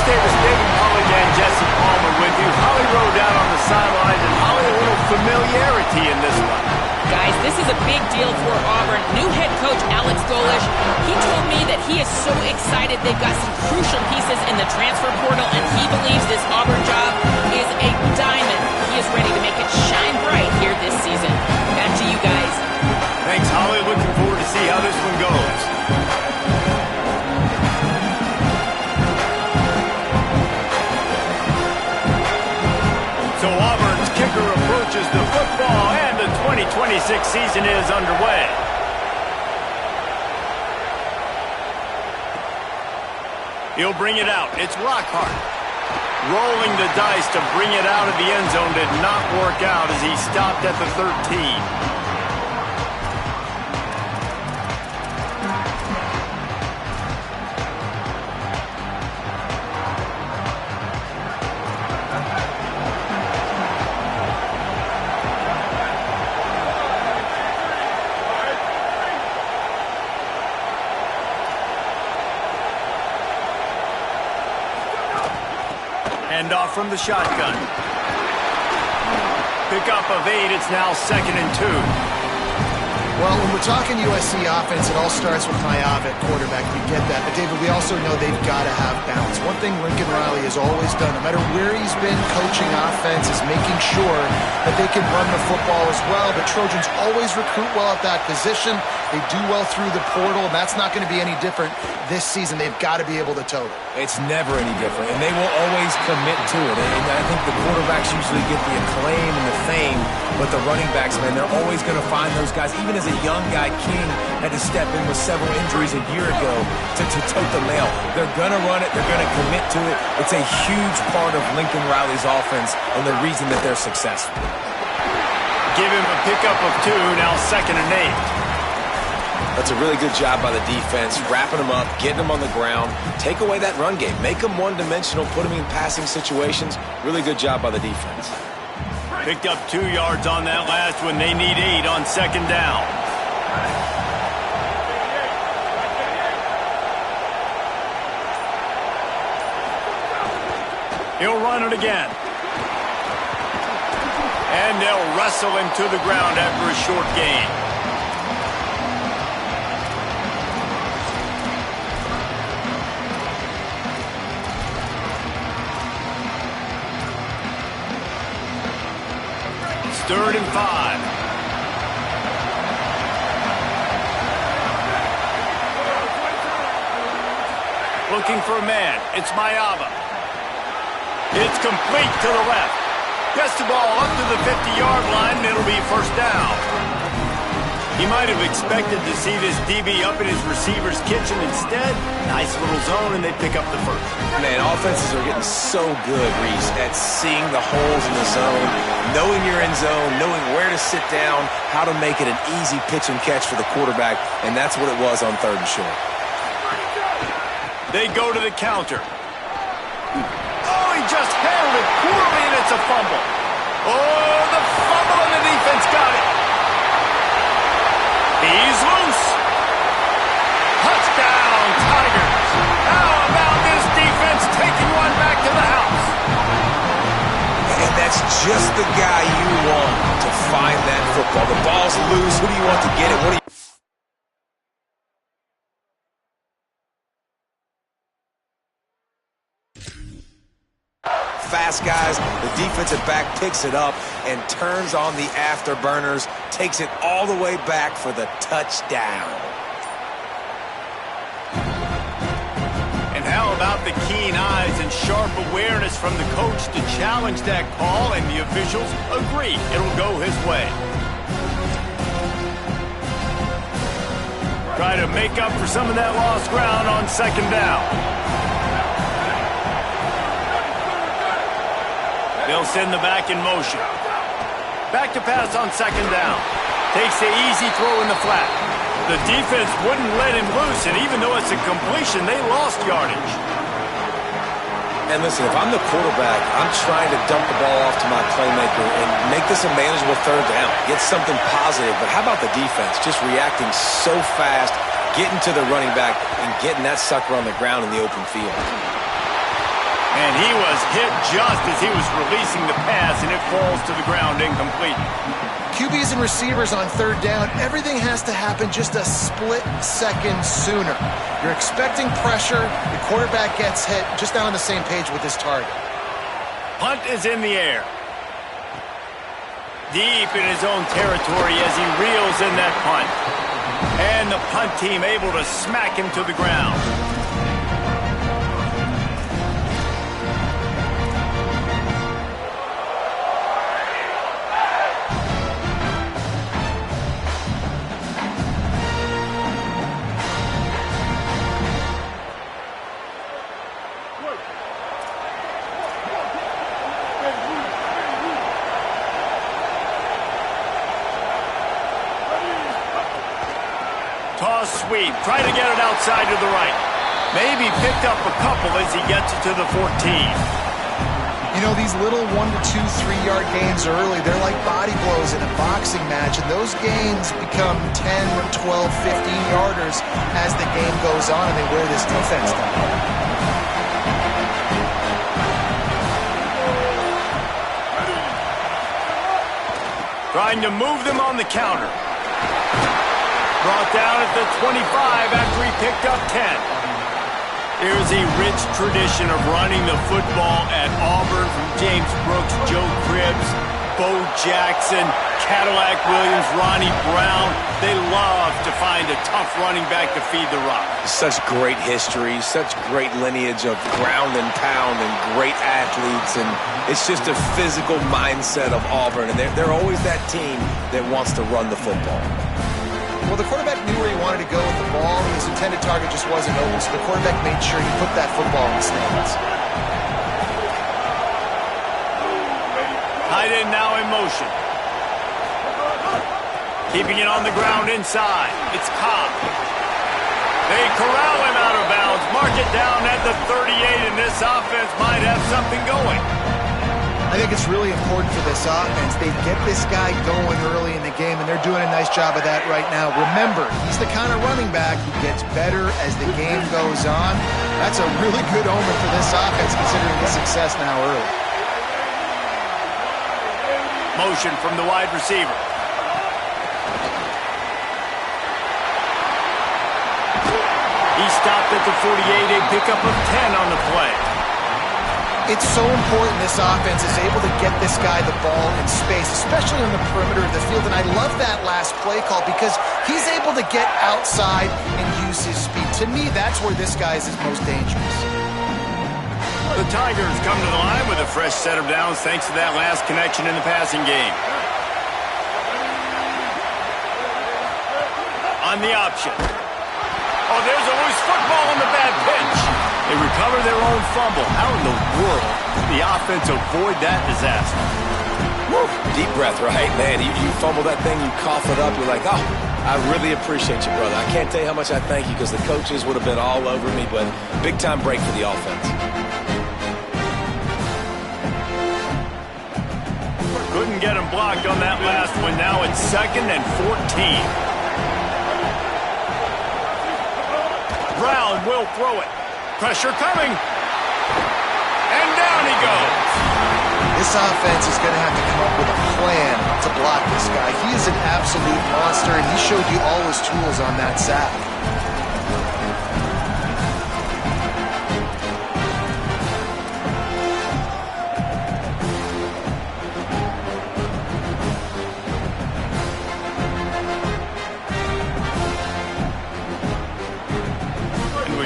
Davis, David Holly and Jesse Palmer with you. Holly rode down on the sidelines, and Holly a little familiarity in this one. Guys, this is a big deal for Auburn. New head coach Alex Golesh, he told me that he is so excited they've got some crucial pieces in the transfer portal, and he believes this Auburn job is a diamond. He is ready to make it shine bright here this season. Back to you guys. Thanks, Holly. Looking forward to see how this one goes. So Auburn's kicker approaches the football, and the 2026 season is underway. He'll bring it out. It's Lockhart. Rolling the dice to bring it out of the end zone did not work out as he stopped at the 13. Off from the shotgun. Pickup of 8. It's now 2nd and 2. Well, when we're talking USC offense, it all starts with Mayav at quarterback. We get that. But, David, we also know they've got to have balance. One thing Lincoln Riley has always done, no matter where he's been coaching offense, is making sure that they can run the football as well. The Trojans always recruit well at that position. They do well through the portal, and that's not going to be any different this season. They've got to be able to total. It's never any different, and they will always commit to it. And I think the quarterbacks usually get the acclaim and the fame, but the running backs, man, they're always going to find those guys. Even as a young guy, King had to step in with several injuries a year ago to tote the mail. They're going to run it. They're going to commit to it. It's a huge part of Lincoln Riley's offense and the reason that they're successful. Give him a pickup of 2, now 2nd and 8. That's a really good job by the defense, wrapping them up, getting them on the ground, take away that run game, make them one-dimensional, put them in passing situations. Really good job by the defense. Picked up 2 yards on that last one. They need 8 on 2nd down. He'll run it again. And they'll wrestle him to the ground after a short gain. It's 3rd and 5. Looking for a man. It's Mayava. It's complete to the left. Gets the ball up to the 50-yard line, and it'll be 1st down. He might have expected to see this DB up in his receiver's kitchen. Instead, nice little zone, and they pick up the 1st. Man, offenses are getting so good, Reese, at seeing the holes in the zone, knowing your end zone, knowing where to sit down, how to make it an easy pitch and catch for the quarterback, and that's what it was on 3rd and short. They go to the counter. Oh, he just handled it poorly, and it's a fumble. Oh, the fumble, and the defense got it. He's loose. Touchdown, Tigers. How about this defense taking one back to the house? And that's just the guy you want to find that football. The ball's loose. Who do you want to get it? What do you... Fast guys, the defensive back picks it up and turns on the afterburners, takes it all the way back for the touchdown. And how about the keen eyes and sharp awareness from the coach to challenge that call, and the officials agree it'll go his way. Try to make up for some of that lost ground on 2nd down. They'll send the back in motion. Back to pass on 2nd down. Takes the easy throw in the flat. The defense wouldn't let him loose, and even though it's a completion, they lost yardage. And listen, if I'm the quarterback, I'm trying to dump the ball off to my playmaker and make this a manageable 3rd down. Get something positive. But how about the defense? Just reacting so fast, getting to the running back, and getting that sucker on the ground in the open field. And he was hit just as he was releasing the pass, and it falls to the ground incomplete. QBs and receivers on third down, everything has to happen just a split second sooner. You're expecting pressure, the quarterback gets hit, just not on the same page with his target. Punt is in the air. Deep in his own territory as he reels in that punt. And the punt team able to smack him to the ground. Toss sweep. Try to get it outside to the right. Maybe picked up a couple as he gets it to the 14. You know, these little 1 to 2, 3-yard gains early, they're like body blows in a boxing match, and those gains become 10, 12, 15-yarders as the game goes on and they wear this defense down. Trying to move them on the counter. Brought down at the 25 after he picked up 10. Here's a rich tradition of running the football at Auburn from James Brooks, Joe Cribbs, Bo Jackson, Cadillac Williams, Ronnie Brown. They love to find a tough running back to feed the rock. Such great history, such great lineage of ground and pound and great athletes, and it's just a physical mindset of Auburn, and they're always that team that wants to run the football. Well, the quarterback knew where he wanted to go with the ball. His intended target just wasn't open, so the quarterback made sure he put that football in the stands. Tight end now in motion. Keeping it on the ground inside. It's Cobb. They corral him out of bounds. Mark it down at the 38, and this offense might have something going. I think it's really important for this offense. They get this guy going early in the game, and they're doing a nice job of that right now. Remember, he's the kind of running back who gets better as the game goes on. That's a really good omen for this offense, considering the success now early. Motion from the wide receiver. He stopped at the 48, a pickup of 10 on the play. It's so important this offense is able to get this guy the ball in space, especially on the perimeter of the field. And I love that last play call because he's able to get outside and use his speed. To me, that's where this guy is his most dangerous. The Tigers come to the line with a fresh set of downs thanks to that last connection in the passing game. On the option. Oh, there's a loose football on the bad pitch. They recover their own fumble. How in the world did the offense avoid that disaster? Woo. Deep breath, right? Man, you fumble that thing, you cough it up, you're like, oh, I really appreciate you, brother. I can't tell you how much I thank you because the coaches would have been all over me, but big-time break for the offense. Couldn't get him blocked on that last one. Now it's 2nd and 14. Brown will throw it. Pressure coming. And down he goes. This offense is going to have to come up with a plan to block this guy. He is an absolute monster, and he showed you all his tools on that sack.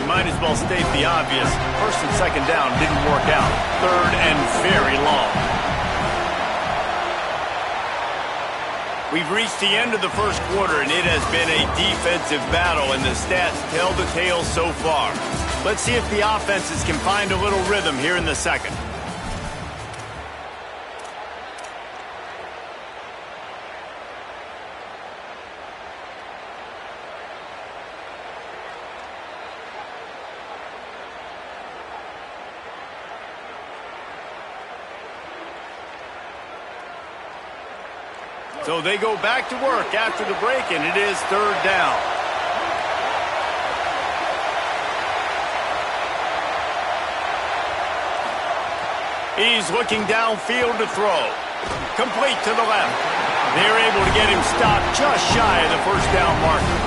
Might as well state the obvious. 1st and 2nd down didn't work out. 3rd and very long. We've reached the end of the first quarter, and it has been a defensive battle, and the stats tell the tale so far. Let's see if the offenses can find a little rhythm here in the second. So they go back to work after the break, and it is 3rd down. He's looking downfield to throw. Complete to the left. They're able to get him stopped just shy of the first down marker.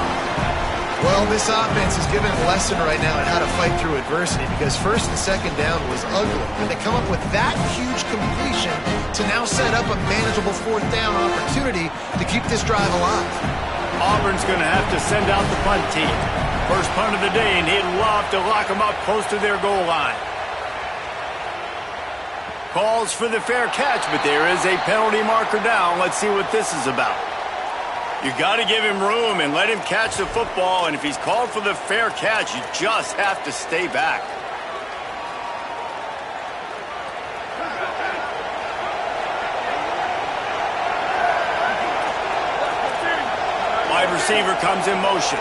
Well, this offense is given a lesson right now on how to fight through adversity because first and second down was ugly. And they come up with that huge completion to now set up a manageable fourth down opportunity to keep this drive alive. Auburn's going to have to send out the punt team. First punt of the day, and he'd love to lock them up close to their goal line. Calls for the fair catch, but there is a penalty marker down. Let's see what this is about. You got to give him room and let him catch the football, and if he's called for the fair catch, you just have to stay back. Wide receiver comes in motion.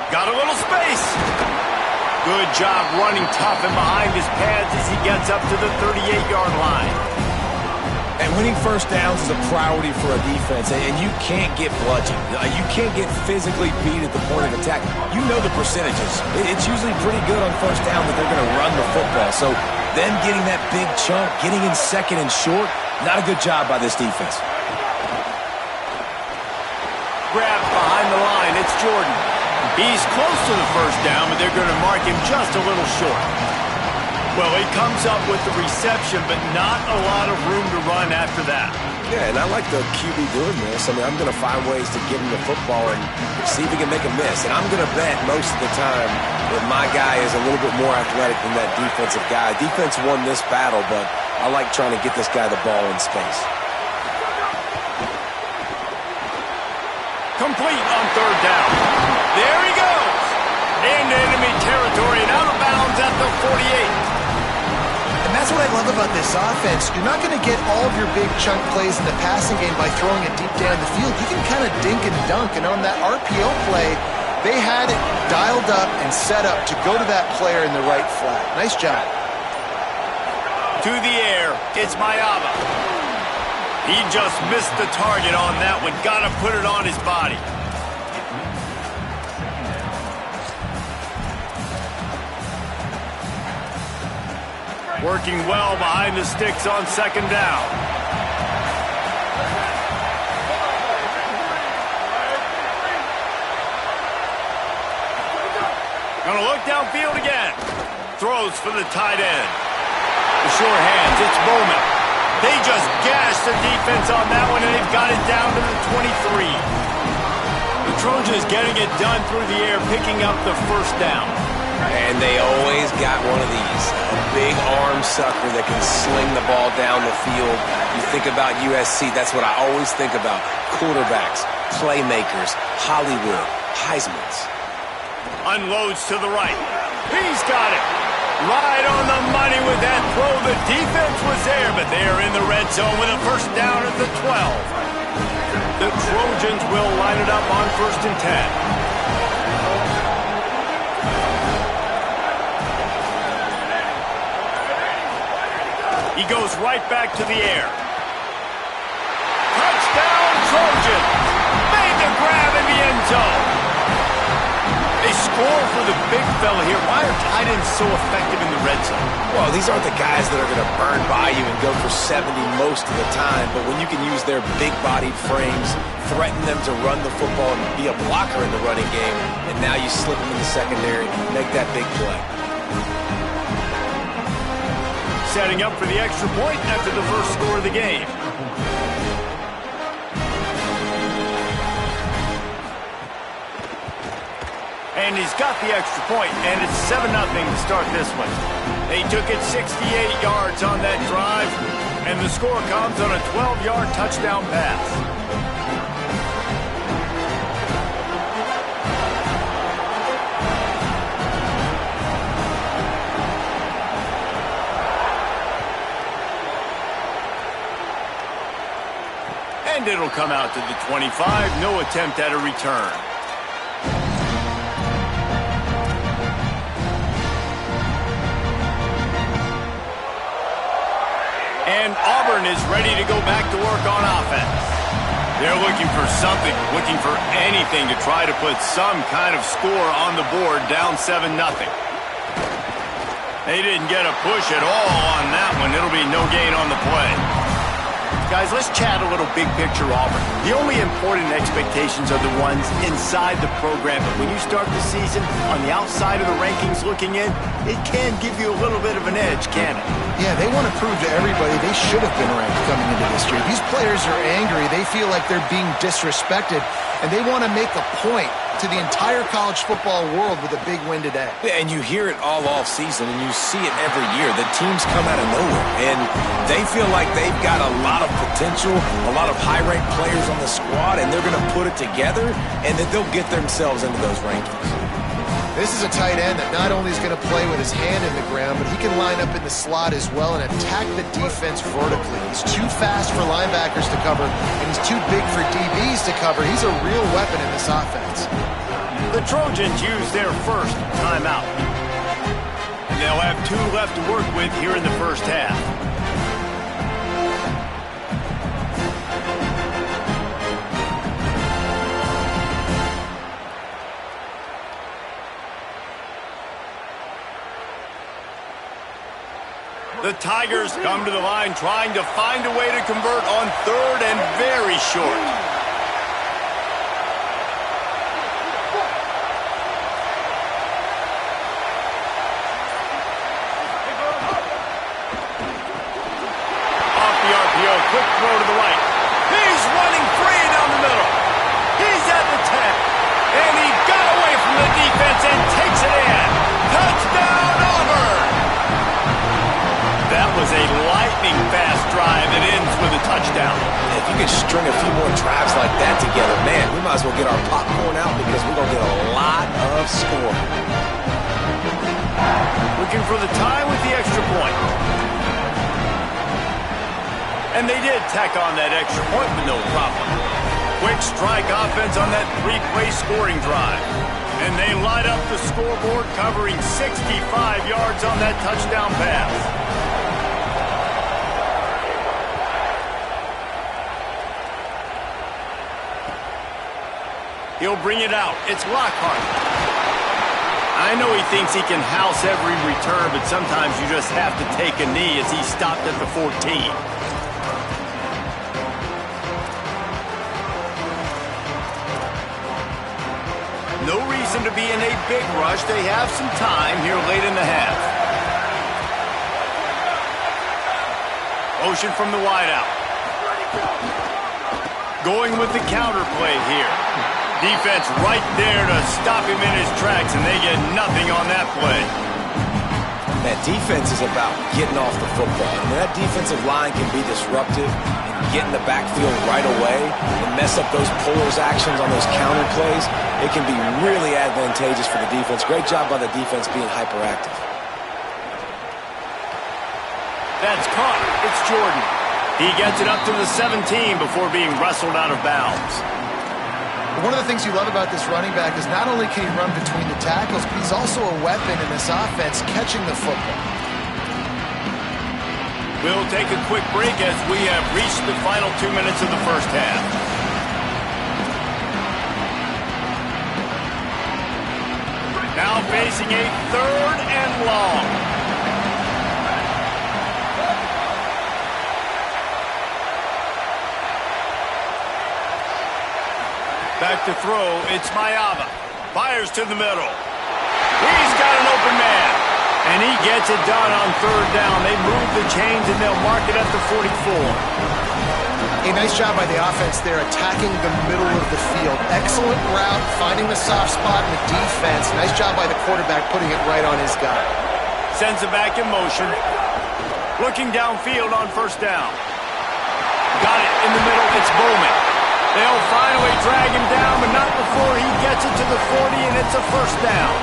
Got a little space. Good job running tough and behind his pads as he gets up to the 38-yard line. And winning first downs is a priority for a defense, and you can't get bludgeoned. You can't get physically beat at the point of attack. You know the percentages. It's usually pretty good on first down that they're going to run the football. So them getting that big chunk, getting in second and short, not a good job by this defense. Grabbed behind the line, it's Jordan. He's close to the first down, but they're going to mark him just a little short. Well, he comes up with the reception, but not a lot of room to run after that. Yeah, and I like the QB doing this. I mean, I'm going to find ways to give him the football and see if he can make a miss. And I'm going to bet most of the time that my guy is a little bit more athletic than that defensive guy. Defense won this battle, but I like trying to get this guy the ball in space. Complete on third down. There he goes. Into enemy territory and out of bounds at the 48. And that's what I love about this offense. You're not going to get all of your big chunk plays in the passing game by throwing it deep down the field. You can kind of dink and dunk. And on that RPO play, they had it dialed up and set up to go to that player in the right flat. Nice job. To the air, it's Mayava. He just missed the target on that one. Got to put it on his body. Working well behind the sticks on second down. Gonna look downfield again. Throws for the tight end. The sure hands, it's Bowman. They just gashed the defense on that one, and they've got it down to the 23. The Trojans getting it done through the air, picking up the first down. And they always got one of these, a big arm sucker that can sling the ball down the field. You think about USC, that's what I always think about. Quarterbacks, playmakers, Hollywood, Heismans. Unloads to the right. He's got it. Right on the money with that throw. The defense was there, but they are in the red zone with a first down at the 12. The Trojans will line it up on 1st and 10. He goes right back to the air. Touchdown, Trojans! Made the grab in the end zone. They score for the big fella here. Why are tight ends so effective in the red zone? Well, these aren't the guys that are going to burn by you and go for 70 most of the time, but when you can use their big-bodied frames, threaten them to run the football and be a blocker in the running game, and now you slip them in the secondary, make that big play. Setting up for the extra point after the first score of the game. And he's got the extra point, and it's 7-0 to start this one. They took it 68 yards on that drive, and the score comes on a 12-yard touchdown pass. And it'll come out to the 25. No attempt at a return. And Auburn is ready to go back to work on offense. They're looking for something, looking for anything to try to put some kind of score on the board, down 7-0. They didn't get a push at all on that one. It'll be no gain on the play. Guys, let's chat a little big picture Auburn. The only important expectations are the ones inside the program. But when you start the season on the outside of the rankings looking in, it can give you a little bit of an edge, can it? Yeah, they want to prove to everybody they should have been ranked coming into this year. These players are angry. They feel like they're being disrespected, and they want to make a point to the entire college football world with a big win today. Yeah, and you hear it all off season, and you see it every year. The teams come out of nowhere, and they feel like they've got a lot of potential, a lot of high-ranked players on the squad, and they're going to put it together, and then they'll get themselves into those rankings. This is a tight end that not only is going to play with his hand in the ground, but he can line up in the slot as well and attack the defense vertically. He's too fast for linebackers to cover, and he's too big for DBs to cover. He's a real weapon in this offense. The Trojans use their first timeout. And they'll have 2 left to work with here in the first half. The Tigers come to the line trying to find a way to convert on 3rd and very short. Quick throw to the right. He's running free down the middle. He's at the 10. And he got away from the defense and takes it in. Touchdown, Auburn! That was a lightning-fast drive that ends with a touchdown. If you could string a few more drives like that together, man, we might as well get our popcorn out because we're going to get a lot of score. Looking for the tie with the extra point. And they did tack on that extra point with no problem. Quick strike offense on that 3-play scoring drive. And they light up the scoreboard covering 65 yards on that touchdown pass. He'll bring it out. It's Lockhart. I know he thinks he can house every return, but sometimes you just have to take a knee as he stopped at the 14. No reason to be in a big rush. They have some time here late in the half. Motion from the wideout. Going with the counter play here. Defense right there to stop him in his tracks, and they get nothing on that play. That defense is about getting off the football. I mean, that defensive line can be disruptive and get in the backfield right away and mess up those pullers actions on those counter plays. It can be really advantageous for the defense. Great job by the defense being hyperactive. That's caught. It's Jordan. He gets it up to the 17 before being wrestled out of bounds. One of the things you love about this running back is not only can he run between the tackles, but he's also a weapon in this offense catching the football. We'll take a quick break as we have reached the final 2 minutes of the first half. Now facing a 3rd and long. Back to throw, it's Mayava. Fires to the middle. He's got an open man. And he gets it done on 3rd down. They move the chains and they'll mark it at the 44. A nice job by the offense there, attacking the middle of the field. Excellent route, finding the soft spot in the defense. Nice job by the quarterback putting it right on his guy. Sends it back in motion. Looking downfield on 1st down. Got it in the middle, it's Bowman. They'll finally drag him down, but not before he gets it to the 40, and it's a 1st down.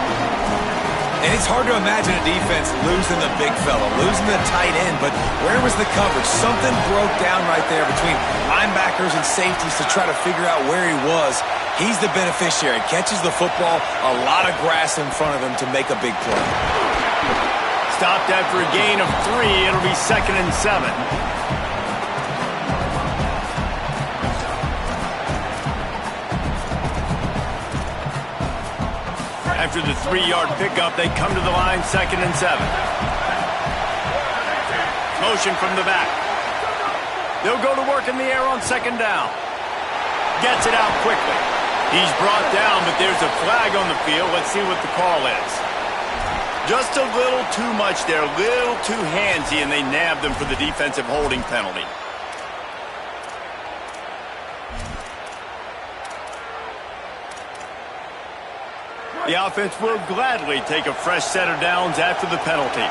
And it's hard to imagine a defense losing the big fella, losing the tight end, but where was the coverage? Something broke down right there between linebackers and safeties to try to figure out where he was. He's the beneficiary, catches the football, a lot of grass in front of him to make a big play. Stopped after a gain of 3, it'll be 2nd and 7. After the 3-yard pickup, they come to the line 2nd and 7. Motion from the back. They'll go to work in the air on 2nd down. Gets it out quickly. He's brought down, but there's a flag on the field. Let's see what the call is. Just a little too much there, a little too handsy, and they nabbed him for the defensive holding penalty. The offense will gladly take a fresh set of downs after the penalty.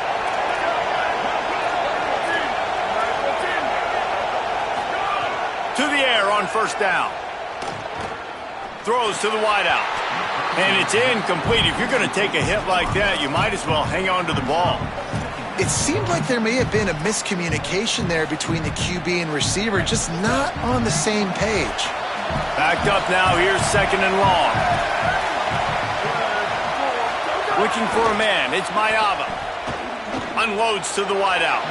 To the air on 1st down. Throws to the wideout. And it's incomplete. If you're going to take a hit like that, you might as well hang on to the ball. It seemed like there may have been a miscommunication there between the QB and receiver, just not on the same page. Backed up now. Here's 2nd and long. Looking for a man. It's Mayava. Unloads to the wideout.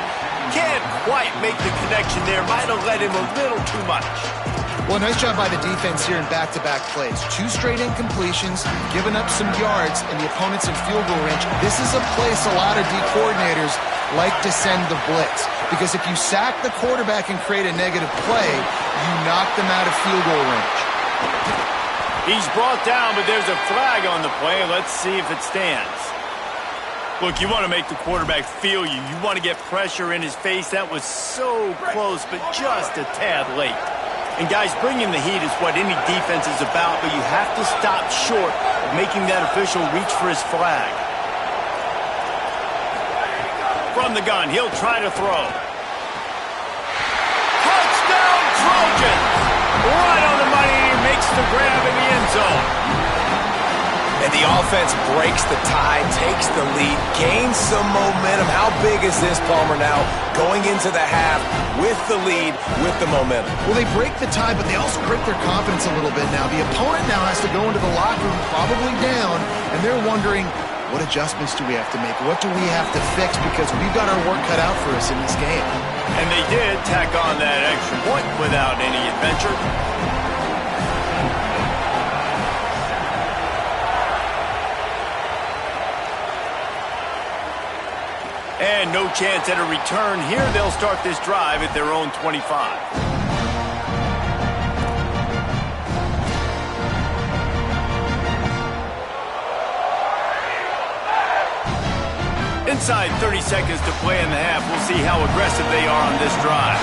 Can't quite make the connection there. Might have led him a little too much. Well, nice job by the defense here in back-to-back plays. 2 straight incompletions, giving up some yards, and the opponent's in field goal range. This is a place a lot of D coordinators like to send the blitz. Because if you sack the quarterback and create a negative play, you knock them out of field goal range. He's brought down, but there's a flag on the play. Let's see if it stands. Look, you want to make the quarterback feel you. You want to get pressure in his face. That was so close, but just a tad late. And, guys, bringing the heat is what any defense is about, but you have to stop short of making that official reach for his flag. From the gun, he'll try to throw. Touchdown, Trojans! Right on the money, and he makes the grab in the end zone. And the offense breaks the tie, takes the lead, gains some momentum. How big is this, Palmer, now going into the half with the lead, with the momentum? Well, they break the tie, but they also break their confidence a little bit now. The opponent now has to go into the locker room, probably down, and they're wondering, what adjustments do we have to make? What do we have to fix? Because we've got our work cut out for us in this game. And they did tack on that extra point without any adventure. And no chance at a return here. They'll start this drive at their own 25. Inside 30 seconds to play in the half. We'll see how aggressive they are on this drive.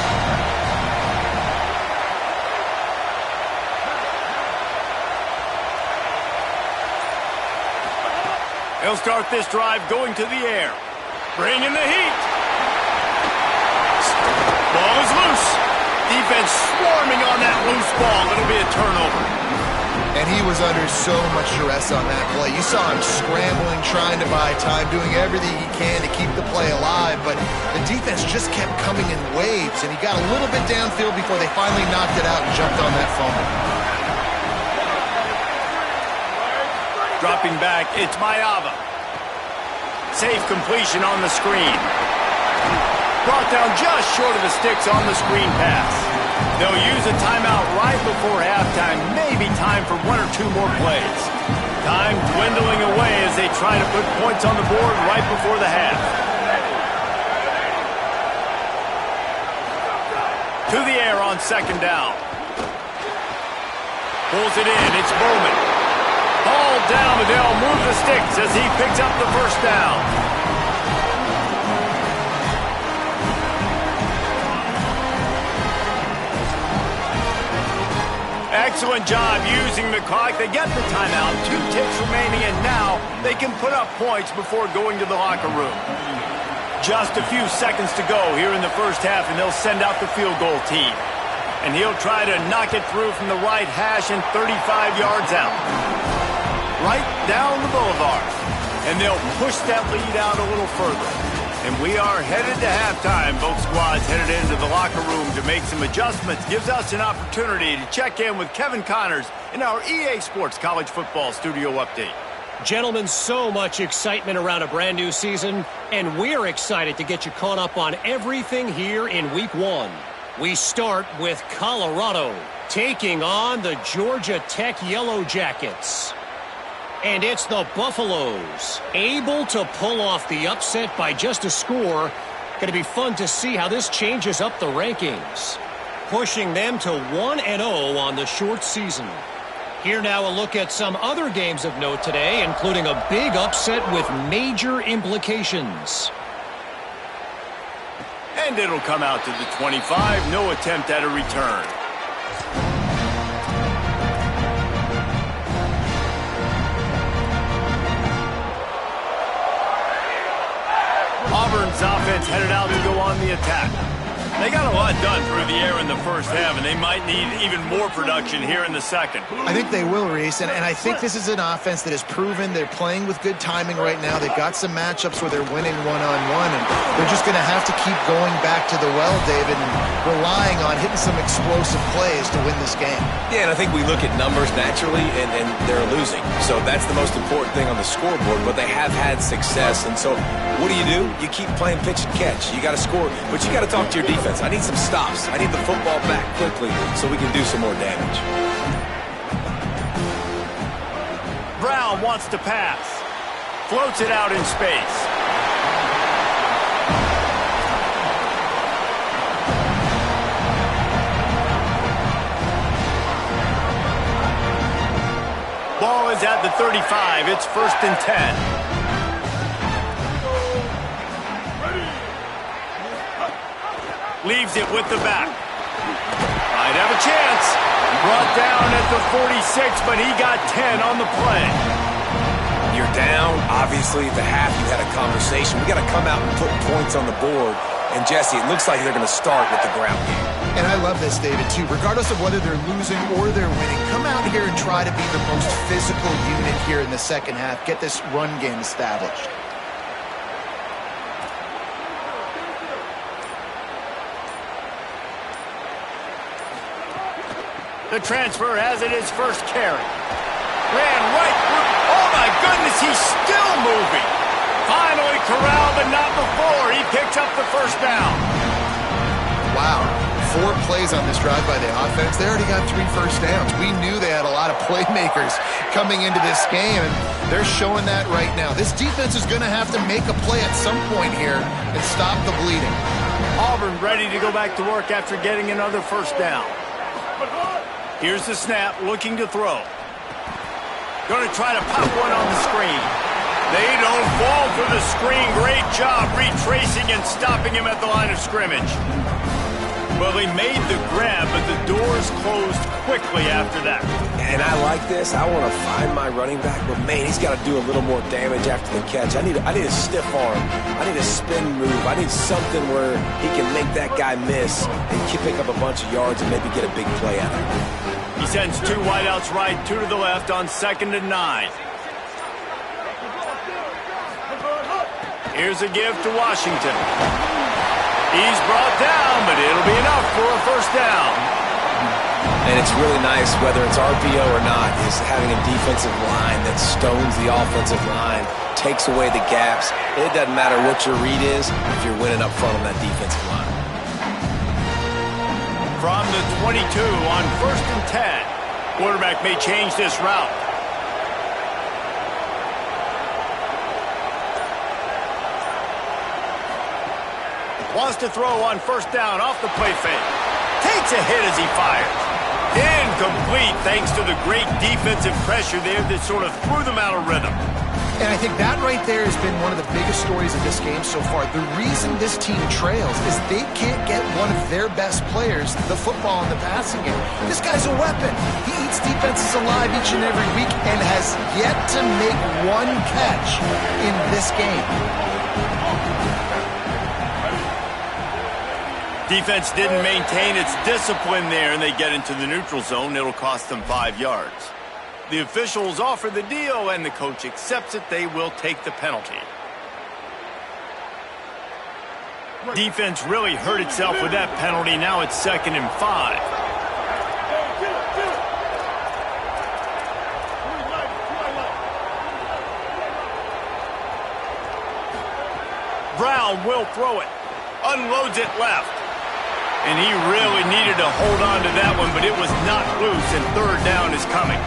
They'll start this drive going to the air. Bringing the heat. Ball is loose. Defense swarming on that loose ball. It'll be a turnover. And he was under so much duress on that play. You saw him scrambling, trying to buy time, doing everything he can to keep the play alive. But the defense just kept coming in waves, and he got a little bit downfield before they finally knocked it out and jumped on that fumble. Dropping back, it's Mayava. Safe completion on the screen. Brought down just short of the sticks on the screen pass. They'll use a timeout right before halftime. Maybe time for 1 or 2 more plays. Time dwindling away as they try to put points on the board right before the half. To the air on 2nd down. Pulls it in. It's Bowman. Ball down, but they'll move the sticks as he picks up the 1st down. Excellent job using the clock. They get the timeout. 2 ticks remaining, and now they can put up points before going to the locker room. Just a few seconds to go here in the 1st half, and they'll send out the field goal team. And he'll try to knock it through from the right hash and 35 yards out. Right down the boulevard. And they'll push that lead out a little further. And we are headed to halftime. Both squads headed into the locker room to make some adjustments. Gives us an opportunity to check in with Kevin Connors in our EA Sports College Football Studio Update. Gentlemen, so much excitement around a brand new season, and we're excited to get you caught up on everything here in Week 1. We start with Colorado taking on the Georgia Tech Yellow Jackets. And it's the Buffaloes, able to pull off the upset by just a score. Going to be fun to see how this changes up the rankings, pushing them to 1-0 on the short season. Here now a look at some other games of note today, including a big upset with major implications. And it'll come out to the 25. No attempt at a return. Auburn's offense headed out to go on the attack. They got a lot done through the air in the first half, and they might need even more production here in the second. I think they will, Reese, and I think this is an offense that has proven they're playing with good timing right now. They've got some matchups where they're winning one-on-one, and they're just going to have to keep going back to the well, David, and relying on hitting some explosive plays to win this game. Yeah, and I think we look at numbers naturally, and they're losing. So that's the most important thing on the scoreboard, but they have had success. And so what do? You keep playing pitch and catch. You got to score, but you got to talk to your defense. I need some stops. I need the football back quickly so we can do some more damage. Brown wants to pass. Floats it out in space. Ball is at the 35. It's 1st and 10. Leaves it with the back. Might have a chance. Brought down at the 46, but he got 10 on the play. You're down. Obviously, at the half, you had a conversation. We got to come out and put points on the board. And, Jesse, it looks like they're going to start with the ground game. And I love this, David, too. Regardless of whether they're losing or they're winning, come out here and try to be the most physical unit here in the second half. Get this run game established. The transfer has it his first carry. Ran right through. Oh, my goodness, he's still moving. Finally corralled, but not before. He picks up the first down. Wow. 4 plays on this drive by the offense. They already got 3 first downs. We knew they had a lot of playmakers coming into this game, and they're showing that right now. This defense is going to have to make a play at some point here and stop the bleeding. Auburn ready to go back to work after getting another first down. Here's the snap, looking to throw. Going to try to pop one on the screen. They don't fall for the screen. Great job retracing and stopping him at the line of scrimmage. Well, he made the grab, but the doors closed quickly after that. And I like this. I want to find my running back, but, man, he's got to do a little more damage after the catch. I need a stiff arm. I need a spin move. I need something where he can make that guy miss and pick up a bunch of yards and maybe get a big play out of it. He sends 2 wideouts right, 2 to the left on 2nd and 9. Here's a give to Washington. He's brought down, but it'll be enough for a first down. And it's really nice, whether it's RPO or not, is having a defensive line that stones the offensive line, takes away the gaps. It doesn't matter what your read is if you're winning up front on that defensive line. From the 22 on 1st and 10. Quarterback may change this route. Wants to throw on 1st down off the play fake. Takes a hit as he fires. Incomplete thanks to the great defensive pressure there that sort of threw them out of rhythm. And I think that right there has been one of the biggest stories of this game so far. The reason this team trails is they can't get one of their best players the football in the passing game. This guy's a weapon. He eats defenses alive each and every week and has yet to make one catch in this game. Defense didn't maintain its discipline there, and they get into the neutral zone. It'll cost them 5 yards. The officials offer the deal, and the coach accepts it. They will take the penalty. Defense really hurt itself with that penalty. Now it's 2nd and 5. Brown will throw it. Unloads it left. And he really needed to hold on to that one, but it was not loose, and 3rd down is coming.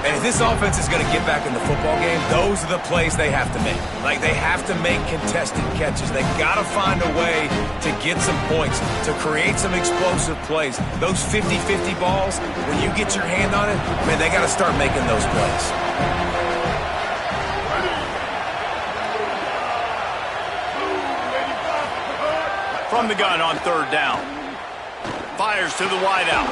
And if this offense is going to get back in the football game, those are the plays they have to make. Like, they have to make contested catches. They got to find a way to get some points, to create some explosive plays. Those 50-50 balls, when you get your hand on it, man, they got to start making those plays. From the gun on third down. Fires to the wideout.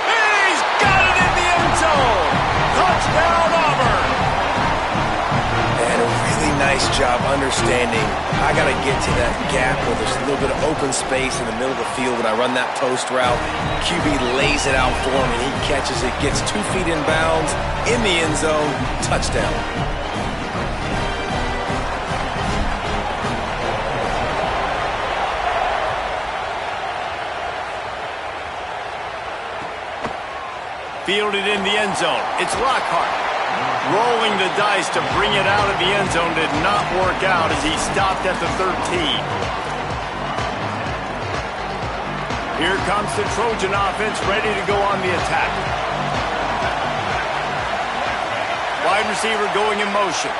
He's got it in the end zone. Touchdown, Auburn. And a really nice job understanding I got to get to that gap where there's a little bit of open space in the middle of the field when I run that post route. QB lays it out for him, and he catches it, gets 2 feet in bounds, in the end zone, touchdown. Fielded in the end zone. It's Lockhart. Rolling the dice to bring it out of the end zone did not work out as he stopped at the 13. Here comes the Trojan offense ready to go on the attack. Wide receiver going in motion.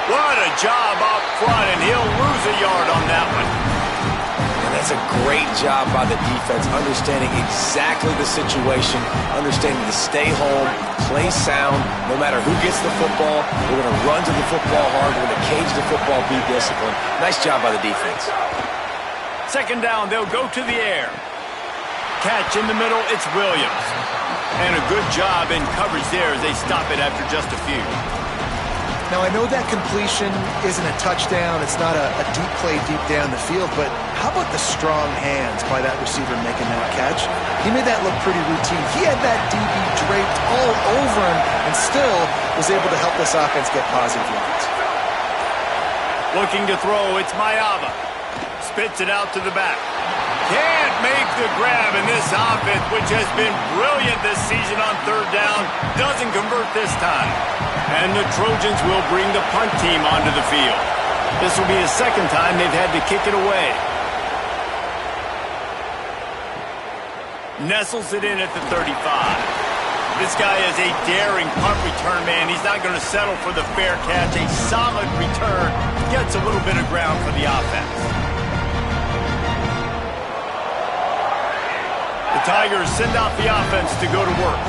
What a job up front, and he'll lose a yard on that one. That's a great job by the defense, understanding exactly the situation, understanding to stay home, play sound, no matter who gets the football. We're going to run to the football hard. We're going to cage the football, be disciplined. Nice job by the defense. Second down, they'll go to the air. Catch in the middle, it's Williams. And a good job in coverage there as they stop it after just a few. Now, I know that completion isn't a touchdown. It's not a deep play deep down the field, but how about the strong hands by that receiver making that catch? He made that look pretty routine. He had that DB draped all over him and still was able to help this offense get positive yards. Looking to throw, it's Mayava. Spits it out to the back. Can't make the grab, and this offense, which has been brilliant this season on third down, doesn't convert this time. And the Trojans will bring the punt team onto the field. This will be the second time they've had to kick it away. Nestles it in at the 35. This guy is a daring punt return man. He's not going to settle for the fair catch. A solid return gets a little bit of ground for the offense. The Tigers send out the offense to go to work.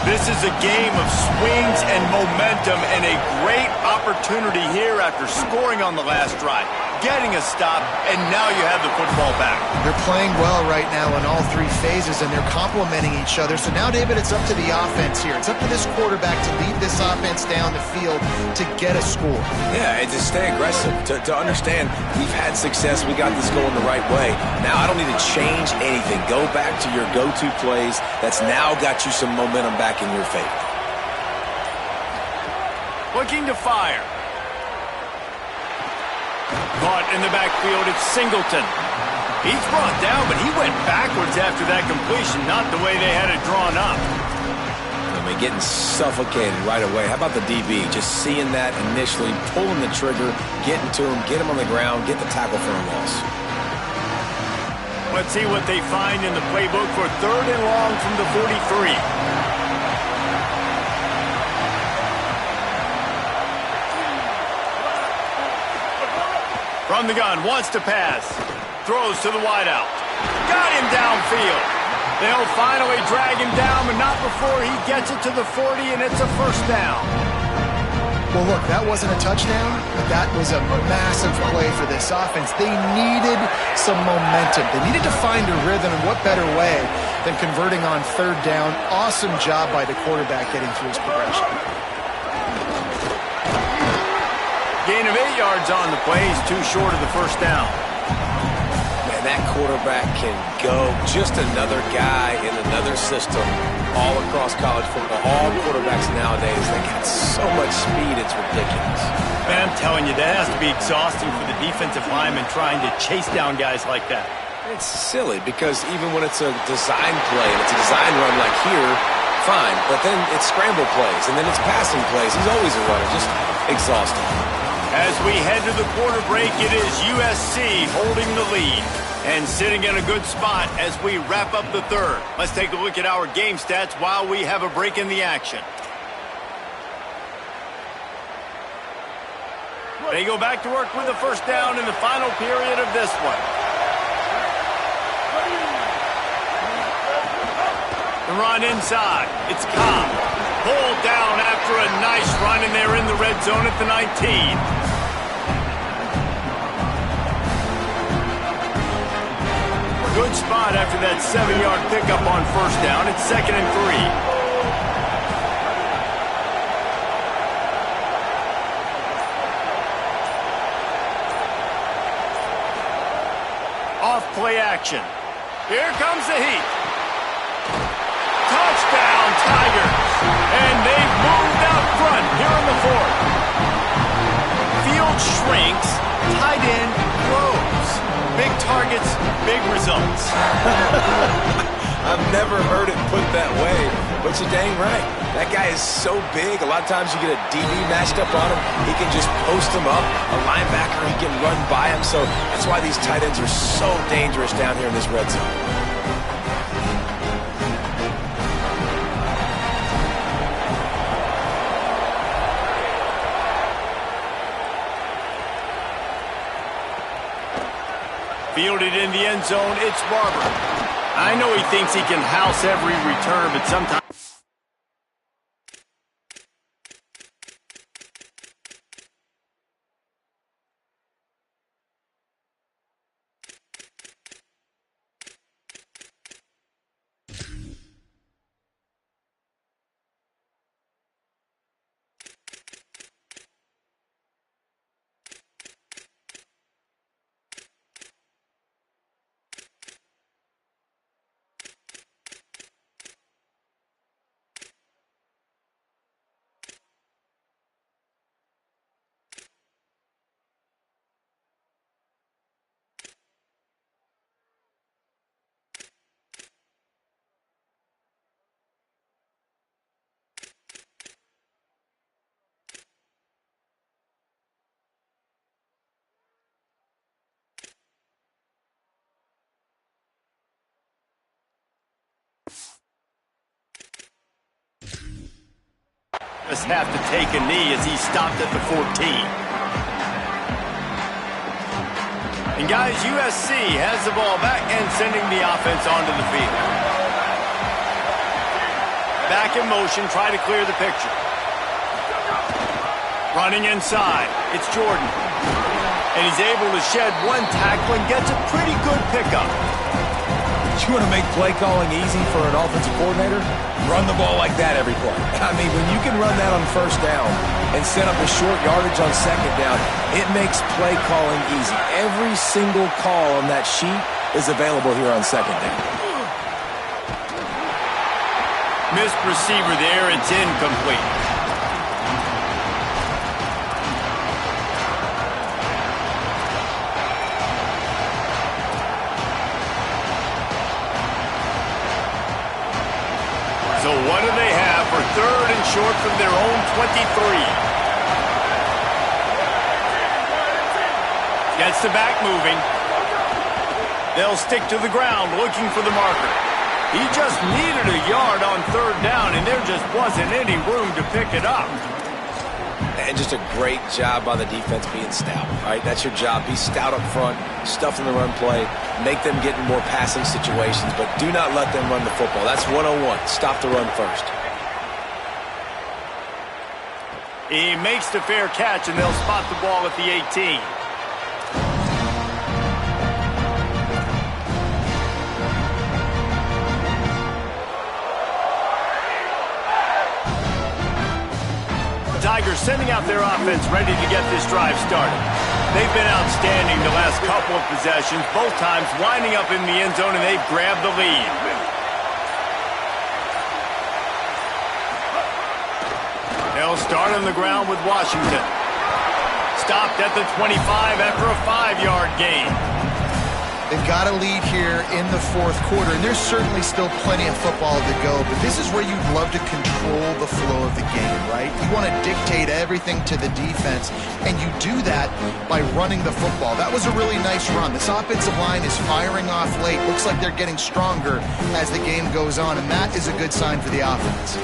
This is a game of swings and momentum and a great opportunity here after scoring on the last drive, getting a stop, and now you have the football back. They're playing well right now in all 3 phases, and they're complementing each other. So now, David, it's up to the offense here. It's up to this quarterback to lead this offense down the field to get a score. Yeah, and to stay aggressive, to understand we've had success, we got this going the right way. Now I don't need to change anything. Go back to your go-to plays. That's now got you some momentum back in your favor. Looking to fire. Caught in the backfield, it's Singleton. He's brought down, but he went backwards after that completion, not the way they had it drawn up. I mean, getting suffocated right away. How about the DB? Just seeing that initially, pulling the trigger, getting to him, get him on the ground, get the tackle for a loss. Let's see what they find in the playbook for third and long from the 43. From the gun, wants to pass. Throws to the wideout. Got him downfield. They'll finally drag him down, but not before he gets it to the 40, and it's a first down. Well, look, that wasn't a touchdown, but that was a massive play for this offense. They needed some momentum. They needed to find a rhythm, and what better way than converting on third down. Awesome job by the quarterback getting through his progression. Gain of 8 yards on the play. He's too short of the first down. Man, that quarterback can go. Just another guy in another system all across college football. All quarterbacks nowadays, they got so much speed, it's ridiculous. Man, I'm telling you, that has to be exhausting for the defensive lineman trying to chase down guys like that. It's silly because even when it's a design play and it's a design run like here, fine. But then it's scramble plays and then it's passing plays. He's always a runner. Just exhausting. As we head to the quarter break, it is USC holding the lead. And sitting in a good spot as we wrap up the third. Let's take a look at our game stats while we have a break in the action. They go back to work with the first down in the final period of this one. The run inside. It's Cobb. Pulled down after a nice run, and they're in the red zone at the 19. Good spot after that 7-yard pickup on first down. It's 2nd and 3. Off play action. Here comes the heat. Touchdown, Tigers. And they've moved out front here in the 4th. Field shrinks. Tight end grows. Big targets, big results. I've never heard it put that way, but you're dang right. That guy is so big. A lot of times you get a DB matched up on him. He can just post him up. A linebacker, he can run by him. So that's why these tight ends are so dangerous down here in this red zone. Fielded in the end zone, it's Barber. I know he thinks he can house every return, but sometimes... Just have to take a knee as he stopped at the 14. And guys, USC has the ball back and sending the offense onto the field. Back in motion, try to clear the picture. Running inside, it's Jordan. And he's able to shed one tackle and gets a pretty good pickup. You want to make play calling easy for an offensive coordinator? Run the ball like that every play. I mean, when you can run that on first down and set up a short yardage on second down, it makes play calling easy. Every single call on that sheet is available here on second down. Missed receiver there, it's incomplete. So what do they have for 3rd and short from their own 23? Gets the back moving. They'll stick to the ground looking for the marker. He just needed a yard on 3rd down, and there just wasn't any room to pick it up. And just a great job by the defense being stout. All right, that's your job. Be stout up front, stuff in the run play, make them get in more passing situations, but do not let them run the football. That's 101. Stop the run first. He makes the fair catch, and they'll spot the ball at the 18. Tigers sending out their offense ready to get this drive started. They've been outstanding the last couple of possessions, both times winding up in the end zone, and they've grabbed the lead. They'll start on the ground with Washington. Stopped at the 25 after a 5-yard gain. They've got a lead here in the fourth quarter, and there's certainly still plenty of football to go, but this is where you'd love to control the flow of the game, right? You want to dictate everything to the defense, and you do that by running the football. That was a really nice run. This offensive line is firing off late. Looks like they're getting stronger as the game goes on, and that is a good sign for the offense.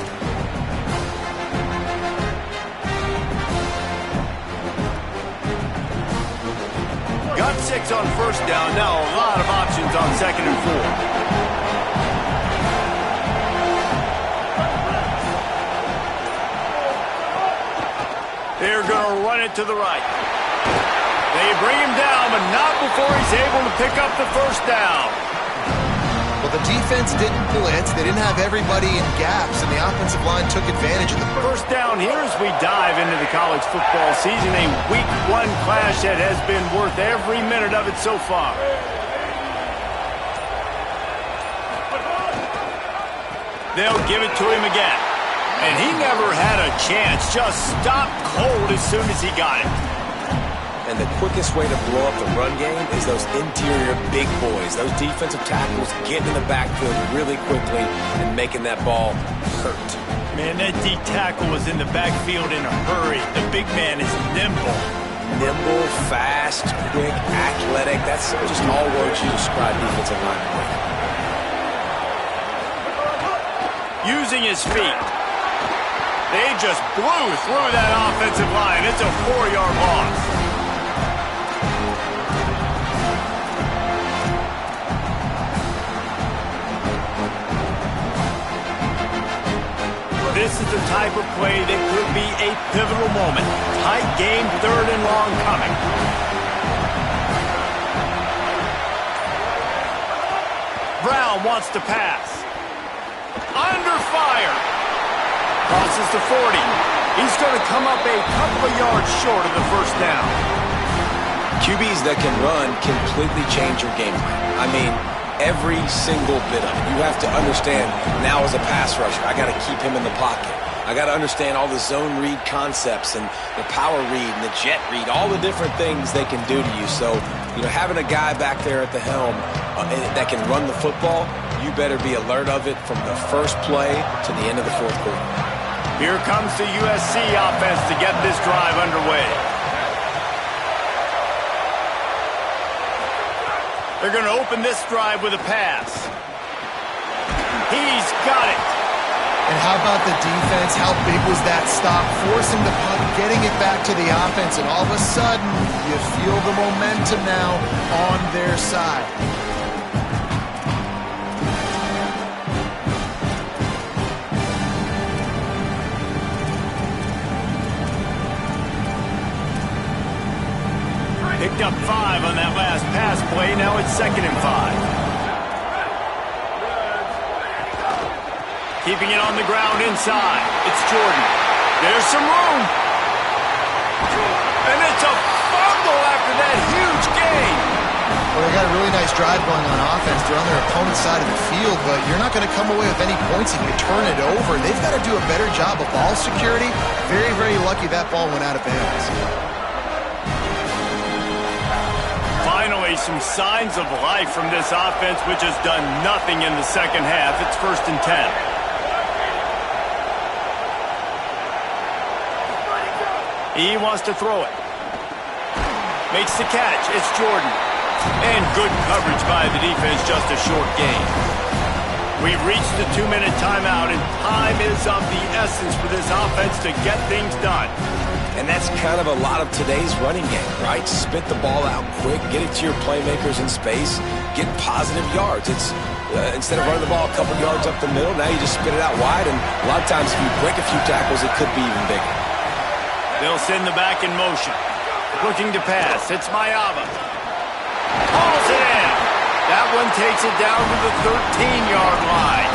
Got 6 on first down. Now a lot of options on 2nd and 4. They're going to run it to the right. They bring him down, but not before he's able to pick up the first down. Well, the defense didn't blitz. They didn't have everybody in gaps, and the offensive line took advantage of the First down here as we dive into the college football season. A week 1 clash that has been worth every minute of it so far. They'll give it to him again. And he never had a chance. Just stopped cold as soon as he got it. And the quickest way to blow up the run game is those interior big boys, those defensive tackles getting in the backfield really quickly and making that ball hurt. Man, that D tackle was in the backfield in a hurry. The big man is nimble. Nimble, fast, quick, athletic. That's just all words you describe defensive linemen with. Using his feet. They just blew through that offensive line. It's a 4-yard loss. This is the type of play that could be a pivotal moment. Tight game, 3rd and long coming. Brown wants to pass. Under fire. Crosses to 40. He's going to come up a couple of yards short of the first down. QBs that can run completely change your game plan. I mean, every single bit of it. You have to understand, now as a pass rusher, I got to keep him in the pocket. I got to understand all the zone read concepts and the power read and the jet read, all the different things they can do to you. So, having a guy back there at the helm that can run the football, you better be alert of it from the first play to the end of the fourth quarter. Here comes the USC offense to get this drive underway. They're going to open this drive with a pass. He's got it. And how about the defense? How big was that stop? Forcing the punt, getting it back to the offense, and all of a sudden, you feel the momentum now on their side. Picked up 5 on that last pass play. Now it's 2nd and 5. Keeping it on the ground inside. It's Jordan. There's some room. And it's a fumble after that huge gain. Well, they got a really nice drive going on offense. They're on their opponent's side of the field, but you're not going to come away with any points if you turn it over. They've got to do a better job of ball security. Very, very lucky that ball went out of bounds. Finally, some signs of life from this offense, which has done nothing in the second half. It's 1st and 10. He wants to throw it. Makes the catch. It's Jordan. And good coverage by the defense, just a short gain. We've reached the 2-minute timeout, and time is of the essence for this offense to get things done. And that's kind of a lot of today's running game, right? Spit the ball out quick, get it to your playmakers in space, get positive yards. It's instead of running the ball a couple yards up the middle, now you just spit it out wide, and a lot of times if you break a few tackles, it could be even bigger. They'll send the back in motion. Looking to pass. It's Maiava. Hauls it in. That one takes it down to the 13-yard line.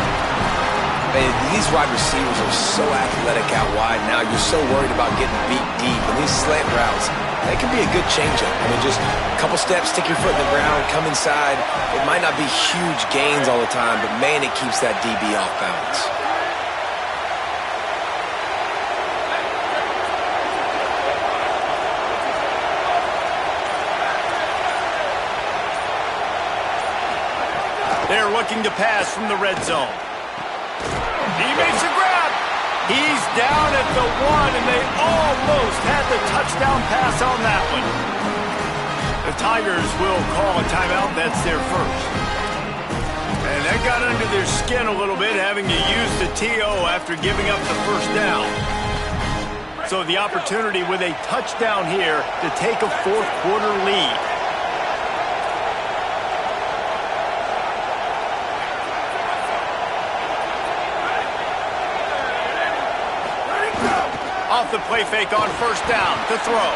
Man, these wide receivers are so athletic out wide now. You're so worried about getting beat deep. And these slant routes, they can be a good changeup. I mean, just a couple steps, stick your foot in the ground, come inside. It might not be huge gains all the time, but man, it keeps that DB off balance. looking to pass from the red zone. He makes a grab. He's down at the 1, and they almost had the touchdown pass on that one. The Tigers will call a timeout. That's their first. And that got under their skin a little bit, having to use the TO after giving up the first down. So the opportunity with a touchdown here to take a fourth-quarter lead. Off the play fake on first down to throw.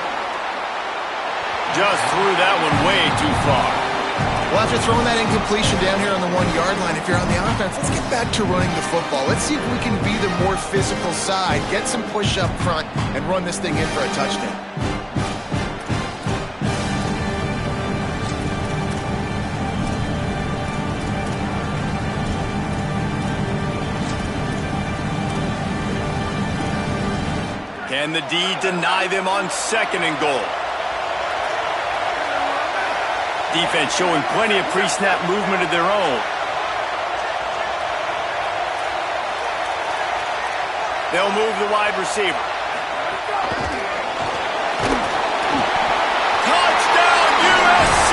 Just threw that one way too far. Well, after throwing that incompletion down here on the 1-yard line, if you're on the offense, let's get back to running the football. Let's see if we can be the more physical side, get some push up front, and run this thing in for a touchdown. Can the D deny them on second and goal? Defense showing plenty of pre-snap movement of their own. They'll move the wide receiver. Touchdown USC!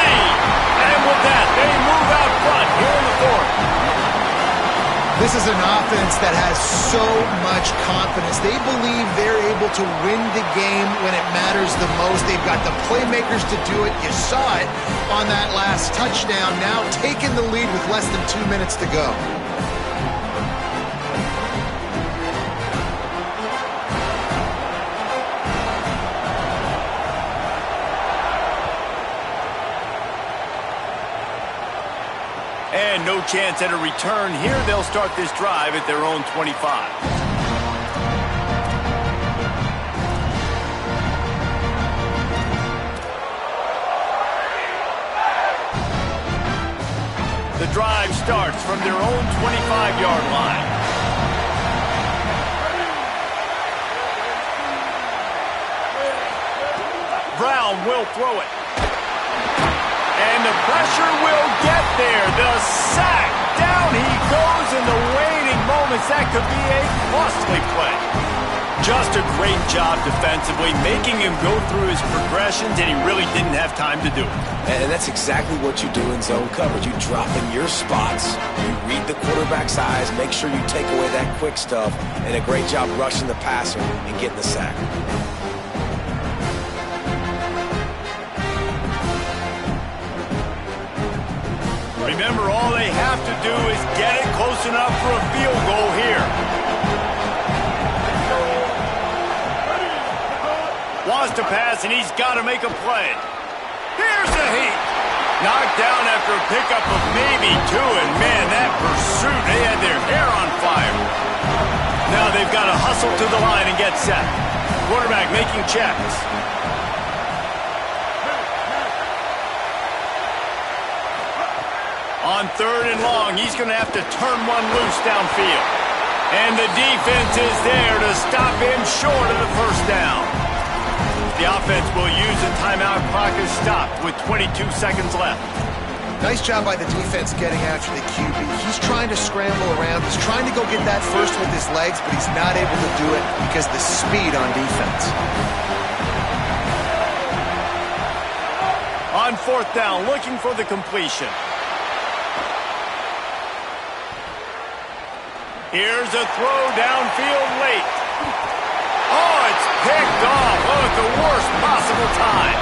And with that, they move out front here in the fourth. This is an offense that has so much confidence. They believe they're able to win the game when it matters the most. They've got the playmakers to do it. You saw it on that last touchdown. Now taking the lead with less than 2 minutes to go. And no chance at a return here. They'll start this drive at their own 25. The drive starts from their own 25-yard line. Brown will throw it. And the pressure will get there. The sack. Down he goes in the waiting moments. That could be a costly play. Just a great job defensively, making him go through his progressions, and he really didn't have time to do it. And that's exactly what you do in zone coverage. You drop in your spots, you read the quarterback's eyes, make sure you take away that quick stuff, and a great job rushing the passer and getting the sack. Remember, all they have to do is get it close enough for a field goal here. Wants to pass, and he's got to make a play. Here's the heat. Knocked down after a pickup of maybe 2, and man, that pursuit, they had their hair on fire. Now they've got to hustle to the line and get set. Quarterback making checks. On third and long, he's going to have to turn one loose downfield. And the defense is there to stop him short of the first down. The offense will use a timeout. Clock is stopped with 22 seconds left. Nice job by the defense getting after the QB. He's trying to scramble around. He's trying to go get that first with his legs, but he's not able to do it because of the speed on defense. On fourth down, looking for the completion. Here's a throw downfield late. Oh, it's picked off. Oh, at the worst possible time.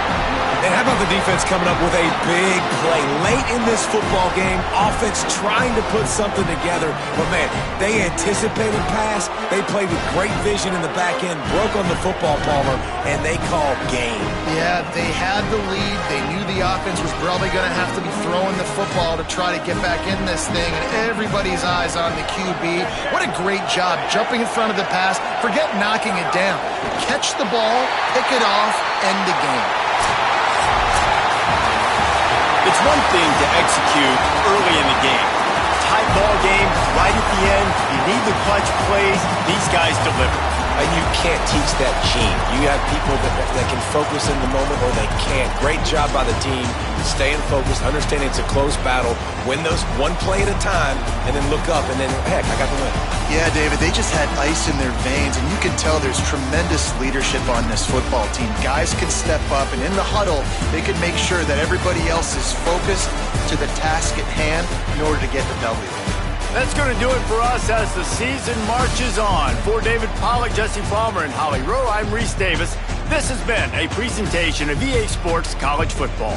And how about the defense coming up with a big play late in this football game? Offense trying to put something together. But, man, they anticipated pass. They played with great vision in the back end, broke on the football, Palmer, and they called game. Yeah, they had the lead. They knew the offense was probably going to have to be throwing the football to try to get back in this thing, and everybody's eyes on the QB. What a great job jumping in front of the pass. Forget knocking it down. Catch the ball, pick it off, end the game. It's one thing to execute early in the game. Tight ball game, right at the end, you need the clutch plays. These guys deliver. And you can't teach that gene. You have people that can focus in the moment or they can't. Great job by the team, staying focused, understanding it's a close battle, win those one play at a time, and then look up, and then, heck, I got the win. Yeah, David, they just had ice in their veins, and you can tell there's tremendous leadership on this football team. Guys can step up, and in the huddle, they can make sure that everybody else is focused to the task at hand in order to get the W. That's going to do it for us as the season marches on. For David Pollack, Jesse Palmer, and Holly Rowe, I'm Reese Davis. This has been a presentation of EA Sports College Football.